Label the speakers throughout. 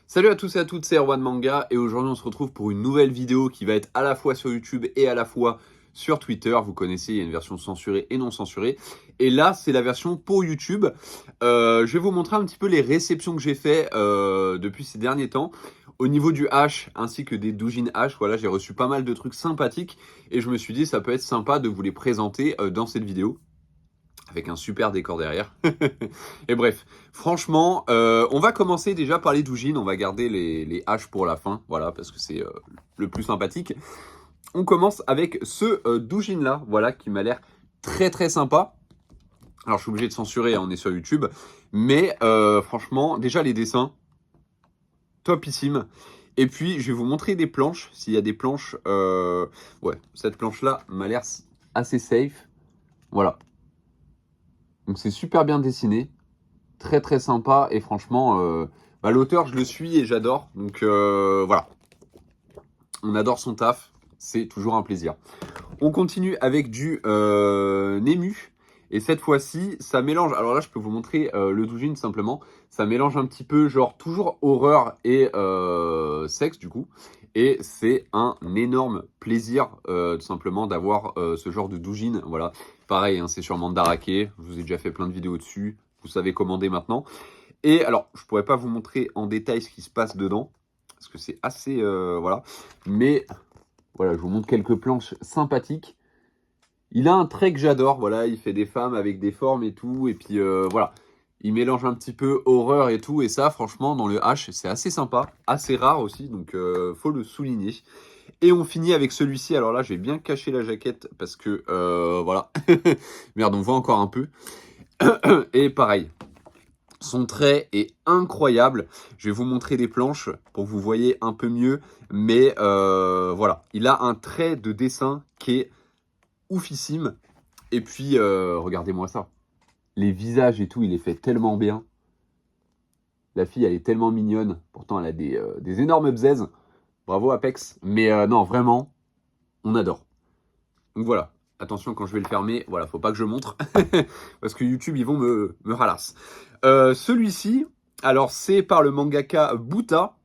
Speaker 1: Salut à tous et à toutes, c'est Erwan Manga et aujourd'hui on se retrouve pour une nouvelle vidéo qui va être à la fois sur YouTube et à la fois sur Twitter. Vous connaissez, il y a une version censurée et non censurée. Et là, c'est la version pour YouTube. Je vais vous montrer un petit peu les réceptions que j'ai fait depuis ces derniers temps. Au niveau du hash ainsi que des doujins hash, voilà, j'ai reçu pas mal de trucs sympathiques et je me suis dit ça peut être sympa de vous les présenter dans cette vidéo. Avec un super décor derrière. Et bref, franchement, on va commencer déjà par les doujins. On va garder les haches pour la fin, voilà, parce que c'est le plus sympathique. On commence avec ce doujin là, voilà, qui m'a l'air très très sympa. Alors je suis obligé de censurer, hein, on est sur YouTube. Mais franchement, déjà les dessins, topissime. Et puis je vais vous montrer des planches, s'il y a des planches. Ouais, cette planche là m'a l'air assez safe. Voilà. Donc c'est super bien dessiné, très très sympa et franchement, l'auteur je le suis et j'adore. Donc voilà, on adore son taf, c'est toujours un plaisir. On continue avec du Nemu. Et cette fois-ci, ça mélange, alors là je peux vous montrer le doujin simplement, ça mélange un petit peu genre toujours horreur et sexe du coup. Et c'est un énorme plaisir tout simplement d'avoir ce genre de doujin. Voilà, pareil, hein, c'est sur Mandarake, je vous ai déjà fait plein de vidéos dessus, vous savez commander maintenant. Et alors, je pourrais pas vous montrer en détail ce qui se passe dedans, parce que c'est assez, voilà. Mais voilà, je vous montre quelques planches sympathiques. Il a un trait que j'adore, voilà, il fait des femmes avec des formes et tout, et puis voilà. Il mélange un petit peu horreur et tout, et ça, franchement, dans le H, c'est assez sympa, assez rare aussi, donc faut le souligner. Et on finit avec celui-ci, alors là, j'ai bien caché la jaquette, parce que, voilà, merde, on voit encore un peu. Et pareil, son trait est incroyable. Je vais vous montrer des planches pour que vous voyez un peu mieux, mais voilà, il a un trait de dessin qui est oufissime. Et puis, regardez-moi ça. Les visages et tout, il est fait tellement bien. La fille, elle est tellement mignonne. Pourtant, elle a des énormes bzaises. Bravo, Apex. Mais non, vraiment, on adore. Donc voilà. Attention, quand je vais le fermer, voilà, faut pas que je montre. Parce que YouTube, ils vont me ralasse. Celui-ci, alors c'est par le mangaka Buta.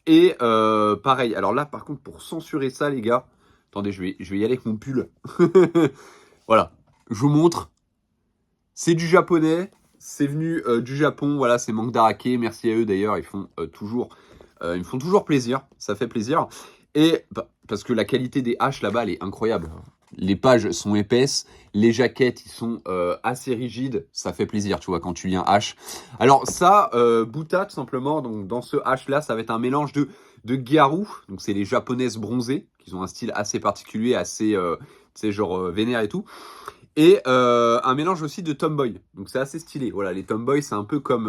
Speaker 1: Et pareil, alors là, par contre, pour censurer ça, les gars, attendez, je vais y aller avec mon pull. Voilà, je vous montre. C'est du japonais, c'est venu du Japon, voilà, c'est Mandarake, merci à eux d'ailleurs, ils me font toujours plaisir, ça fait plaisir. Et parce que la qualité des haches là-bas, elle est incroyable. Les pages sont épaisses, les jaquettes, ils sont assez rigides, ça fait plaisir, tu vois, quand tu lis un hache. Alors ça, Buta, tout simplement, donc dans ce hache-là, ça va être un mélange de Gyaru, donc c'est les japonaises bronzées, qui ont un style assez particulier, assez, tu sais, genre vénère et tout. Et un mélange aussi de tomboy. Donc c'est assez stylé. Voilà, les tomboys, c'est un peu comme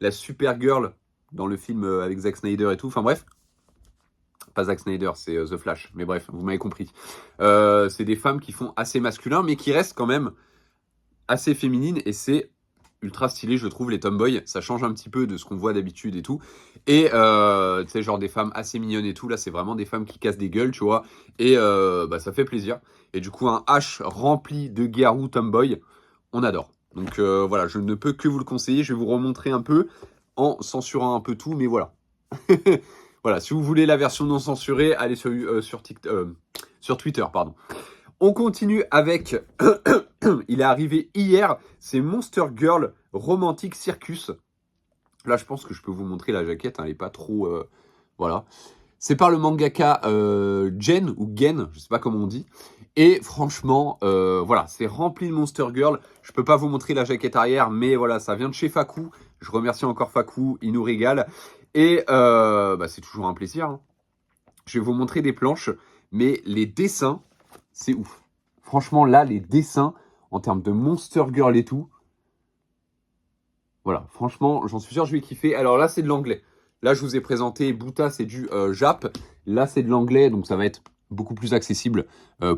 Speaker 1: la Supergirl dans le film avec Zack Snyder et tout. Enfin bref, pas Zack Snyder, c'est The Flash. Mais bref, vous m'avez compris. C'est des femmes qui font assez masculin, mais qui restent quand même assez féminines. Et c'est ultra stylé, je trouve, les tomboys. Ça change un petit peu de ce qu'on voit d'habitude et tout. Et tu sais, genre des femmes assez mignonnes et tout. Là, c'est vraiment des femmes qui cassent des gueules, tu vois. Et ça fait plaisir. Et du coup, un H rempli de Gyaru tomboy, on adore. Donc voilà, je ne peux que vous le conseiller. Je vais vous remontrer un peu en censurant un peu tout, mais voilà. Voilà, si vous voulez la version non censurée, allez sur Twitter, pardon. On continue avec, il est arrivé hier, c'est Monster Girl Romantic Circus. Là, je pense que je peux vous montrer la jaquette, hein, elle n'est pas trop... voilà. C'est par le mangaka Gen, ou Gen, je sais pas comment on dit. Et franchement, voilà, c'est rempli de Monster Girl. Je peux pas vous montrer la jaquette arrière, mais voilà, ça vient de chez Fakou. Je remercie encore Fakou, il nous régale. Et c'est toujours un plaisir, hein. Je vais vous montrer des planches, mais les dessins, c'est ouf. Franchement, là, les dessins, en termes de Monster Girl et tout, voilà, franchement, j'en suis sûr, je vais kiffer. Alors là, c'est de l'anglais. Là, je vous ai présenté Buta, c'est du Jap. Là, c'est de l'anglais, donc ça va être beaucoup plus accessible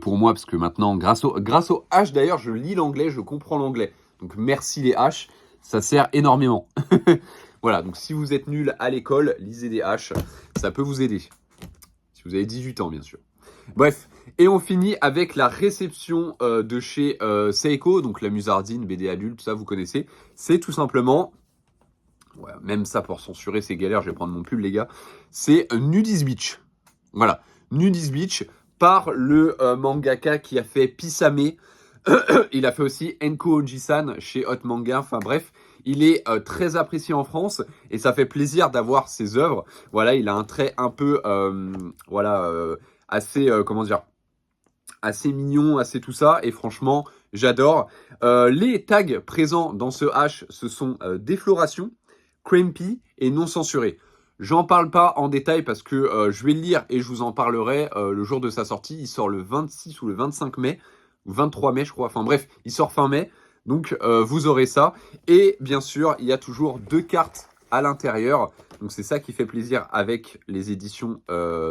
Speaker 1: pour moi, parce que maintenant, grâce au H, d'ailleurs, je lis l'anglais, je comprends l'anglais. Donc, merci les H, ça sert énormément. Voilà, donc si vous êtes nul à l'école, lisez des H, ça peut vous aider. Si vous avez 18 ans, bien sûr. Bref, et on finit avec la réception de chez Seiko, donc la Musardine, BD adulte, ça vous connaissez. C'est tout simplement Ouais, même ça pour censurer, c'est galère. Je vais prendre mon pull, les gars. C'est Nudist Beach. Voilà, Nudist Beach par le mangaka qui a fait Pisame. Il a fait aussi Enko Oji-san chez Hot Manga. Enfin bref, il est très apprécié en France et ça fait plaisir d'avoir ses œuvres. Voilà, il a un trait un peu, voilà, assez, comment dire, assez mignon, assez tout ça. Et franchement, j'adore. Les tags présents dans ce hash, ce sont défloration, crampy et non censuré. J'en parle pas en détail parce que je vais le lire et je vous en parlerai le jour de sa sortie. Il sort le 26 ou le 25 mai, ou 23 mai je crois. Enfin bref, il sort fin mai. Donc vous aurez ça. Et bien sûr, il y a toujours 2 cartes à l'intérieur. Donc c'est ça qui fait plaisir avec les éditions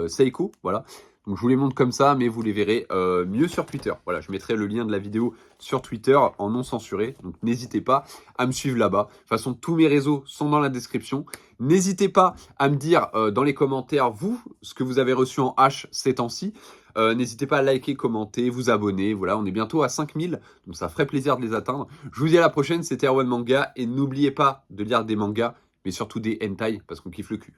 Speaker 1: Seiko. Voilà. Donc je vous les montre comme ça, mais vous les verrez mieux sur Twitter. Voilà, je mettrai le lien de la vidéo sur Twitter en non censuré. Donc n'hésitez pas à me suivre là-bas. De toute façon, tous mes réseaux sont dans la description. N'hésitez pas à me dire dans les commentaires, vous, ce que vous avez reçu en H ces temps-ci. N'hésitez pas à liker, commenter, vous abonner. Voilà, on est bientôt à 5000, donc ça ferait plaisir de les atteindre. Je vous dis à la prochaine, c'était Erwan Manga. Et n'oubliez pas de lire des mangas, mais surtout des hentai, parce qu'on kiffe le cul.